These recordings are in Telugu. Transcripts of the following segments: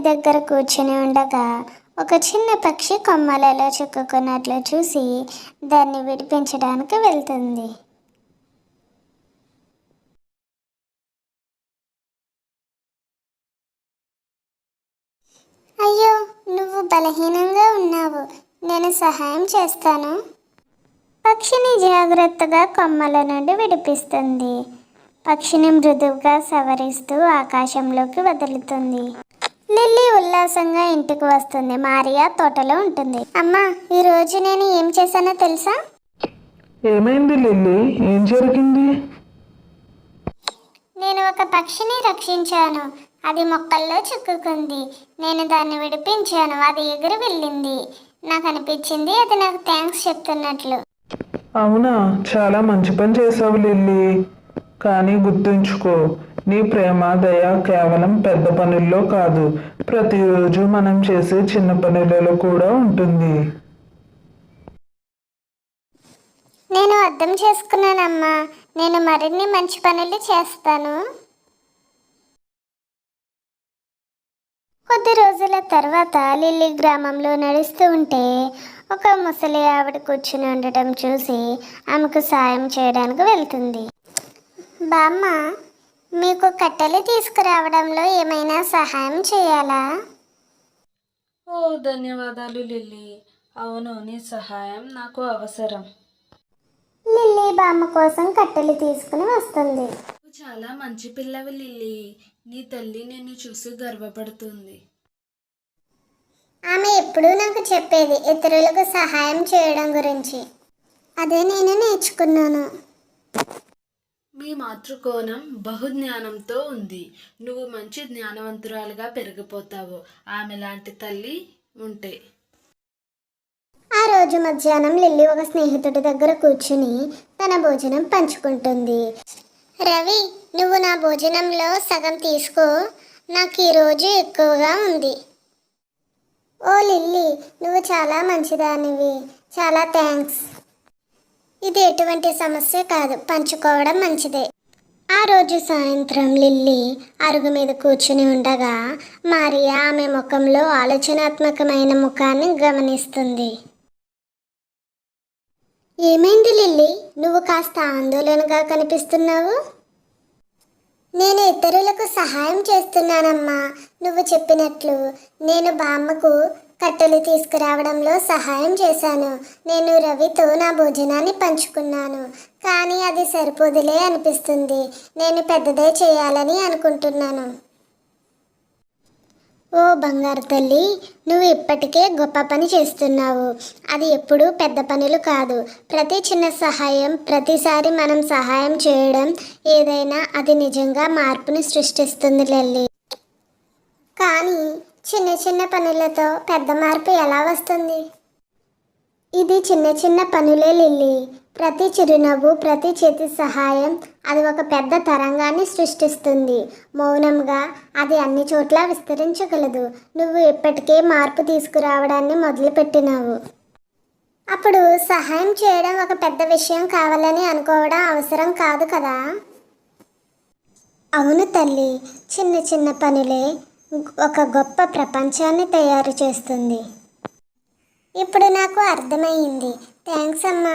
దగ్గర కూర్చుని ఉండగా ఒక చిన్న పక్షి కొమ్మలలో చిక్కుకున్నట్లు చూసి దాన్ని విడిపించడానికి వెళ్తుంది. అయ్యో, నువ్వు బలహీనంగా ఉన్నావు, నేను సహాయం చేస్తాను. పక్షిని జాగ్రత్తగా కొమ్మల నుండి విడిపిస్తుంది. పక్షిని మృదువుగా సవరిస్తూ ఆకాశంలోకి వదులుతుంది. లిల్లీ ఉల్లాసంగా ఇంటికి వస్తుంది. మారియా తోటలో ఉంటుంది. అమ్మా, ఈరోజు నేను ఏం చేశానో తెలుసా? ఏమైంది లిల్లీ? ఏం జరిగింది? నేను ఒక పక్షిని రక్షించాను. అది మొక్కల్లో చిక్కుకుంది. నేను దాన్ని విడిపించాను. అది ఎగిరి వెళ్ళింది. నాకు అనిపించింది అది నాకు థ్యాంక్స్ చెప్తున్నట్లు. అవునా, చాలా మంచి పని చేసావు లిల్లీ. కానీ గుర్తుంచుకో, నీ ప్రేమ దయ కేవలం పెద్ద పనుల్లో కాదు, ప్రతిరోజు మనం చేసే చిన్న పనులలో కూడా ఉంటుంది. నేను అర్థం చేసుకున్నానమ్మా. నేను మరిన్ని మంచి పనులు చేస్తాను. కొద్ది రోజుల తర్వాత లిల్లీ గ్రామంలో నడుస్తూ ఉంటే ఒక ముసలి ఆవిడ కూర్చుని ఉండటం చూసి ఆమెకు సాయం చేయడానికి వెళ్తుంది. బామ్మ, మీకు కట్టెలు తీసుకురావడంలో ఏమైనా సహాయం చేయాలా? ఓ, ధన్యవాదాలు లిల్లీ. అవును, నీ సహాయం నాకు అవసరం. లిల్లీ బామ్మ కోసం కట్టెలు తీసుకుని వస్తుంది. నువ్వు చాలా మంచి పిల్లవి లిల్లీ. నీ తల్లి నిన్ను చూసి గర్వపడుతుంది. ఆమె ఎప్పుడూ నాకు చెప్పేది ఇతరులకు సహాయం చేయడం గురించి. అదే నేను నేర్చుకున్నాను. మీ మాతృకోణం బహుజ్ఞానంతో ఉంది. నువ్వు మంచి జ్ఞానవంతురాలుగా పెరిగిపోతావు ఆమె లాంటి తల్లి ఉంటే. ఆ రోజు మధ్యాహ్నం లిల్లీ ఒక స్నేహితుడి దగ్గర కూర్చుని తన భోజనం పంచుకుంటుంది. రవి, నువ్వు నా భోజనంలో సగం తీసుకో, నాకు ఈరోజు ఎక్కువగా ఉంది. ఓ లిల్లీ, నువ్వు చాలా మంచిదానివి, చాలా థ్యాంక్స్. ఇది ఎటువంటి సమస్య కాదు, పంచుకోవడం మంచిదే. ఆ రోజు సాయంత్రం లిల్లీ అరుగు మీద కూర్చుని ఉండగా మారియా ఆమె ముఖంలో ఆలోచనాత్మకమైన ముఖాన్ని గమనిస్తుంది. ఏమైంది లిల్లీ, నువ్వు కాస్త ఆందోళనగా కనిపిస్తున్నావు? నేను ఇతరులకు సహాయం చేస్తున్నానమ్మా. నువ్వు చెప్పినట్లు నేను బామ్మకు కట్టెలు తీసుకురావడంలో సహాయం చేశాను. నేను రవితో నా భోజనాన్ని పంచుకున్నాను. కానీ అది సరిపోదులే అనిపిస్తుంది. నేను పెద్దదే చేయాలని అనుకుంటున్నాను. ఓ బంగారు తల్లి, నువ్వు ఇప్పటికే గొప్ప పని చేస్తున్నావు. అది ఎప్పుడూ పెద్ద పనులు కాదు, ప్రతి చిన్న సహాయం, ప్రతిసారి మనం సహాయం చేయడం ఏదైనా అది నిజంగా మార్పుని సృష్టిస్తుంది లిల్లీ. కానీ చిన్న చిన్న పనులతో పెద్ద మార్పు ఎలా వస్తుంది? ఇది చిన్న చిన్న పనులే లిల్లీ. ప్రతి చిరునవ్వు, ప్రతి చేతి సహాయం అది ఒక పెద్ద తరంగాన్ని సృష్టిస్తుంది. మౌనంగా అది అన్ని చోట్ల విస్తరించగలదు. నువ్వు ఇప్పటికే మార్పు తీసుకురావడాన్ని మొదలుపెట్టినావు. అప్పుడు సహాయం చేయడం ఒక పెద్ద విషయం కావాలని అనుకోవడం అవసరం కాదు కదా? అవును తల్లి, చిన్న చిన్న పనులే ఒక గొప్ప ప్రపంచాన్ని తయారు చేస్తుంది. ఇప్పుడు నాకు అర్థమైంది. థ్యాంక్స్ అమ్మా.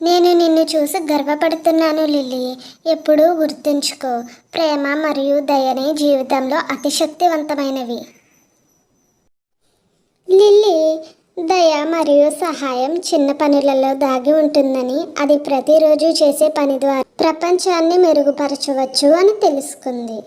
నేను నిన్ను చూసి గర్వపడుతున్నాను లిల్లీ. ఎప్పుడూ గుర్తుంచుకో, ప్రేమ మరియు దయనే జీవితంలో అతి శక్తివంతమైనవి. లిల్లీ, దయ మరియు సహాయం చిన్న పనులలో దాగి ఉంటుందని, అది ప్రతిరోజు చేసే పని ద్వారా ప్రపంచాన్ని మెరుగుపరచవచ్చు అని తెలుసుకుంది.